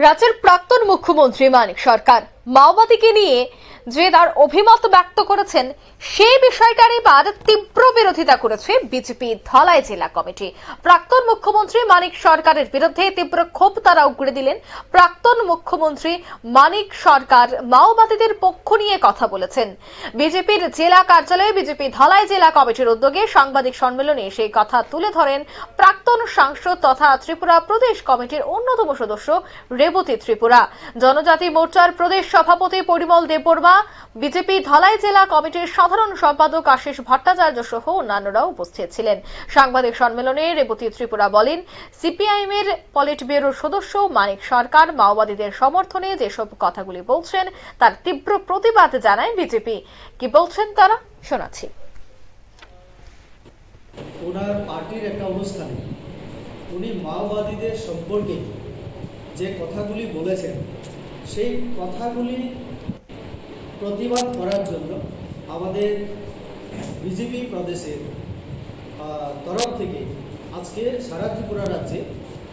রাজ্যের প্রাক্তন মুখ্যমন্ত্রী মানিক সরকার মাওবাদীকে নিয়ে যে তার অভিমত ব্যক্ত করেছেন সেই বিষয়টার এবার তীব্র বিরোধিতা করেছে বিজেপি ধলাই জেলা কমিটি। প্রাক্তন মুখ্যমন্ত্রী মানিক সরকারের বিরুদ্ধে তীব্র ক্ষোভ তারা উগড়ে দিলেন। প্রাক্তন মুখ্যমন্ত্রী মানিক সরকার মাওবাদীদের পক্ষ নিয়ে কথা বলেছেন। বিজেপির জেলা কার্যালয়ে বিজেপি ধলাই জেলা কমিটির উদ্যোগে সাংবাদিক সম্মেলনে সেই কথা তুলে ধরেন প্রাক্তন সাংসদ তথা ত্রিপুরা প্রদেশ কমিটির অন্যতম সদস্য রেবতী ত্রিপুরা। জনজাতি মোর্চার প্রদেশ সভাপতি পরিমল দেববর্মা, বিজেপি ধলাই জেলা কমিটির সাধারণ সম্পাদক আশিস ভট্টাচার্য সহ অন্যান্যরাও উপস্থিত ছিলেন। সাংবাদিক সম্মেলনে রেবতী ত্রিপুরা বলেন, সিপিআইএম এর পলিট ব্যুরোর সদস্য মানিক সরকার মাওবাদীদের সমর্থনে যেসব কথাগুলি বলছেন তার তীব্র প্রতিবাদ জানায় বিজেপি। কি বলছেন তারা শোনাচ্ছি। ওনার পার্টির একটা অনুষ্ঠানে উনি মাওবাদীদের সম্পর্কে যে কথাগুলি বলেছেন সেই কথাগুলি প্রতিবাদ করার জন্য আমাদের বিজেপি প্রদেশের তরফ থেকে আজকে সারা ত্রিপুরা রাজ্যে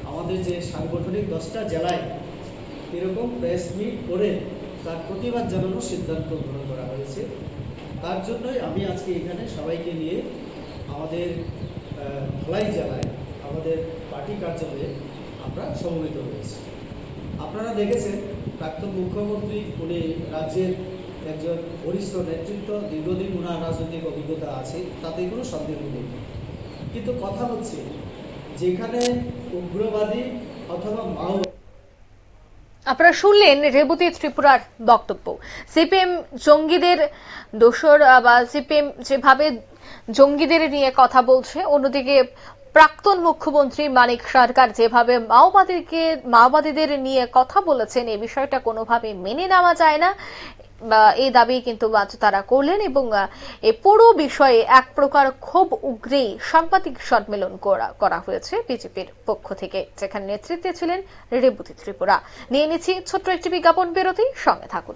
আমাদের যে সাংগঠনিক 10টা জেলায় এরকম প্রেস মিট করে তার প্রতিবাদ জানানোর সিদ্ধান্ত গ্রহণ করা হয়েছে। তার জন্যই আমি আজকে এখানে সবাইকে নিয়ে আমাদের ধলাই জেলায় আমাদের পার্টি কার্যালয়ে আমরা সমবেত হয়েছি। আপনারা দেখেছেন প্রাক্তন মুখ্যমন্ত্রী উনি রাজ্যের একজন বরিষ্ঠ নেতৃত্ব, দীর্ঘদিন ওনার রাজনৈতিক অভিজ্ঞতা আছে, তাতে কোনো সন্দেহ নেই। কিন্তু কথা হচ্ছে যেখানে উগ্রবাদী অথবা মাও আপনারা শুনলেন রেবতী ত্রিপুরার বক্তব্য। সিপিএম জঙ্গিদের দোসর বা সিপিএম যেভাবে জঙ্গিদের নিয়ে কথা বলছে, অন্যদিকে প্রাক্তন মুখ্যমন্ত্রী মানিক সরকার যেভাবে মাওবাদীদের নিয়ে কথা বলেছেন এই বিষয়টা কোনোভাবে মেনে নেওয়া যায় না, এই দাবি কিন্তু তারা করলেন এবং এই পুরো বিষয়ে এক প্রকার ক্ষোভ উগরেই সাংবাদিক সম্মেলন করা হয়েছে বিজেপির পক্ষ থেকে, যেখানে নেতৃত্বে ছিলেন রেবতী ত্রিপুরা। নিয়ে নিচ্ছি ছোট্ট একটি বিজ্ঞাপন বিরতি, সঙ্গে থাকুন।